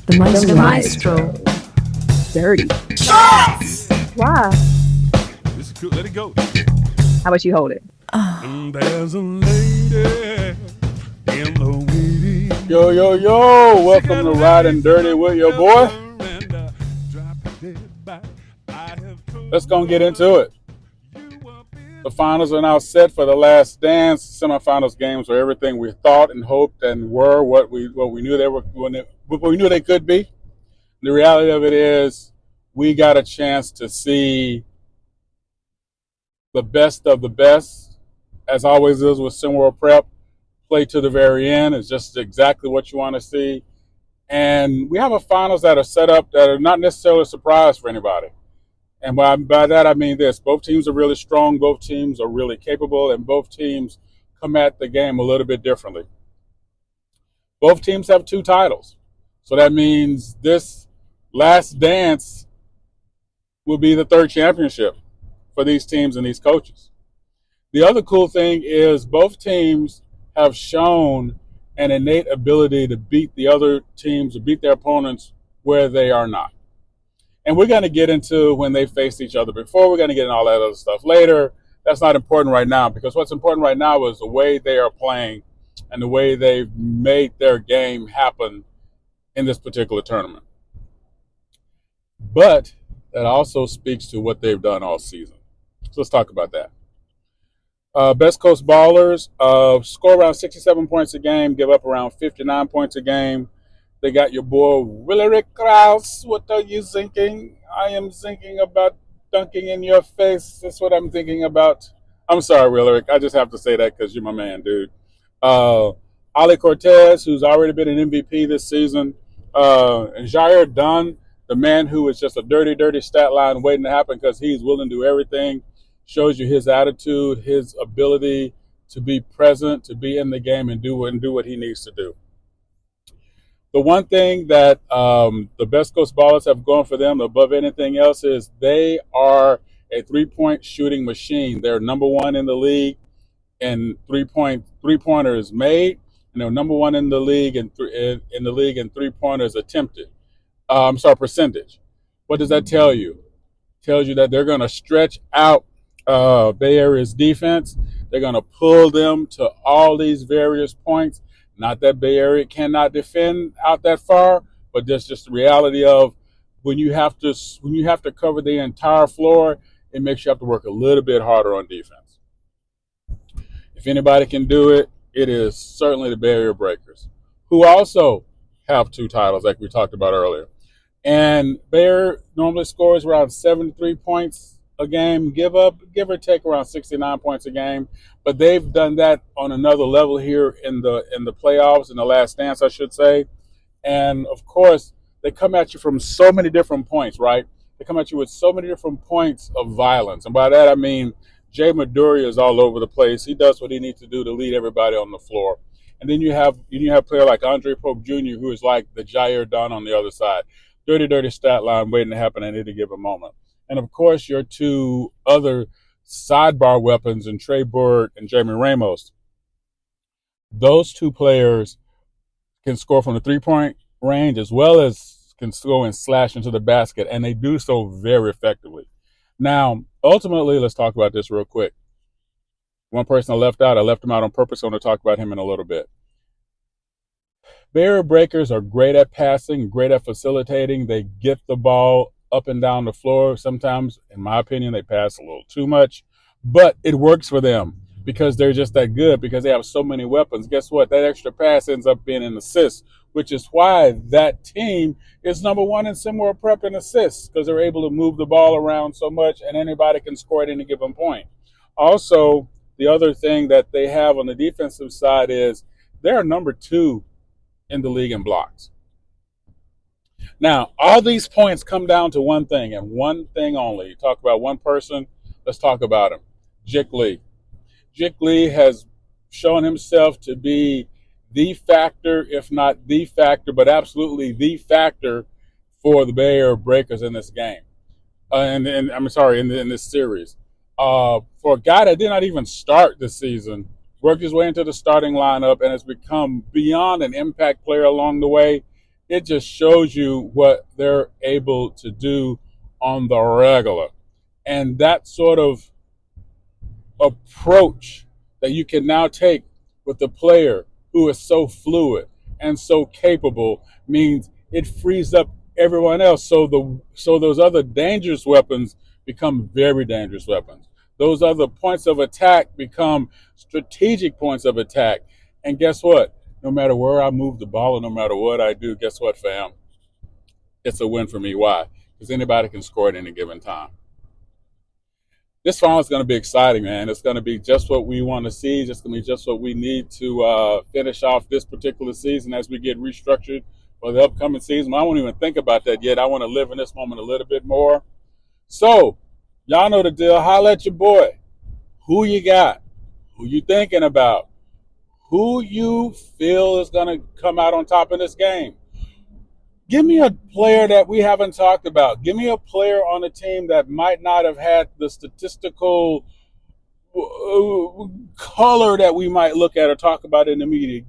The Maestro. Dirty. Shots! Why? This is good. Let it go. How about you hold it? There's a lady in the waiting. Yo, yo, yo. Welcome to Ridin Durty with your boy. Let's go and get into it. The finals are now set for the last dance. Semifinals games were everything we thought and hoped and were what we knew they were what we knew they could be. The reality of it is we got a chance to see the best of the best, as always is with SimWorld Prep. Play to the very end is just exactly what you want to see. And we have a finals that are set up that are not necessarily a surprise for anybody. And by that, I mean this. Both teams are really strong. Both teams are really capable. And both teams come at the game a little bit differently. Both teams have 2 titles. So that means this last dance will be the 3rd championship for these teams and these coaches. The other cool thing is both teams have shown an innate ability to beat the other teams, to beat their opponents where they are not. And we're going to get into when they face each other before. We're going to get into all that other stuff later. That's not important right now, because what's important right now is the way they are playing and the way they've made their game happen in this particular tournament. But that also speaks to what they've done all season. So let's talk about that. Best Coast Ballers score around 67 points a game, give up around 59 points a game. They got your boy Willerick Krause. What are you thinking? I am thinking about dunking in your face. That's what I'm thinking about. I'm sorry, Willerick. I just have to say that because you're my man, dude. Ali Cortez, who's already been an MVP this season. And Jair Dunn, the man who is just a dirty stat line waiting to happen because he's willing to do everything. Shows you his attitude, his ability to be present, to be in the game and do what he needs to do. The one thing that the Best Coast Ballers have going for them above anything else is they are a three-point shooting machine. They're number 1 in the league in three-pointers made, and they're number 1 in the league in three-pointers attempted. Percentage. What does that tell you? It tells you that they're going to stretch out Bay Area's defense. They're going to pull them to all these various points. Not that Bay Area cannot defend out that far, but that's just the reality of when you have to cover the entire floor, it makes you have to work a little bit harder on defense. If anybody can do it, it is certainly the Bay Area Breakers, who also have 2 titles like we talked about earlier. And Bay Area normally scores around 73 points a game, give or take around 69 points a game. But they've done that on another level here in the playoffs, in the last dance, I should say. And of course, they come at you from so many different points, right? They come at you with so many different points of violence. And by that, I mean, Jay Midori is all over the place. He does what he needs to do to lead everybody on the floor. And then you have a player like Andre Pope Jr., who is like the Jair Dunn on the other side. Dirty stat line waiting to happen at any given moment. And of course, your 2 other sidebar weapons in Trey Bird and Jamie Ramos. Those 2 players can score from the 3-point range as well as can go and slash into the basket, and they do so very effectively. Now, ultimately, let's talk about this real quick. One person I left him out on purpose. I'm going to talk about him in a little bit. Bay Area Breakers are great at passing, great at facilitating. They get the ball up and down the floor. Sometimes, in my opinion, they pass a little too much, but it works for them because they're just that good, because they have so many weapons. Guess what? That extra pass ends up being an assist, which is why that team is number 1 in SimWorld Prep in assists, because they're able to move the ball around so much and anybody can score at any given point. Also, the other thing that they have on the defensive side is they're number 2 in the league in blocks. Now, all these points come down to one thing and one thing only. You talk about one person, let's talk about him. Jik Lee. Jik Lee has shown himself to be the factor, if not the factor, but absolutely the factor for the Bay Area Breakers in this game. In this series. For a guy that did not even start this season, worked his way into the starting lineup and has become beyond an impact player along the way. It just shows you what they're able to do on the regular. And that sort of approach that you can now take with the player who is so fluid and so capable means it frees up everyone else. So those other dangerous weapons become very dangerous weapons. Those other points of attack become strategic points of attack. And guess what? No matter where I move the ball or no matter what I do, guess what, fam? It's a win for me. Why? Because anybody can score at any given time. This final is going to be exciting, man. It's going to be just what we want to see. It's going to be just what we need to finish off this particular season as we get restructured for the upcoming season. I won't even think about that yet. I want to live in this moment a little bit more. So, y'all know the deal. Holla at your boy. Who you got? Who you thinking about? Who you feel is going to come out on top in this game? Give me a player that we haven't talked about. Give me a player on a team that might not have had the statistical color that we might look at or talk about in the media.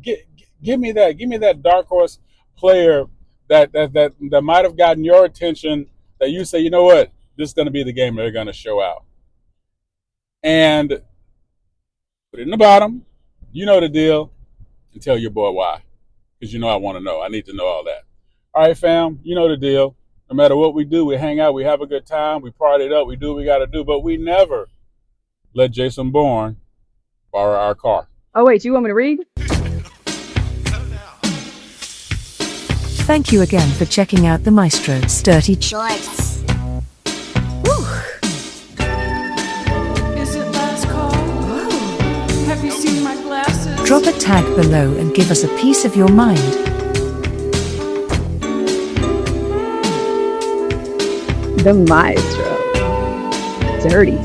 Give me that. Give me that dark horse player that might have gotten your attention, that you say, you know what, this is going to be the game they're going to show out. And put it in the bottom. You know the deal. And tell your boy why. Because you know I want to know. I need to know all that. All right, fam, you know the deal. No matter what we do, we hang out, we have a good time, we party it up, we do what we got to do, but we never let Jason Bourne borrow our car. Oh, wait, you want me to read? Thank you again for checking out the Maestro's Dirty Shorts. Is it last call? Oh. Have you seen my glasses? Drop a tag below and give us a piece of your mind. The Maestro. Dirty.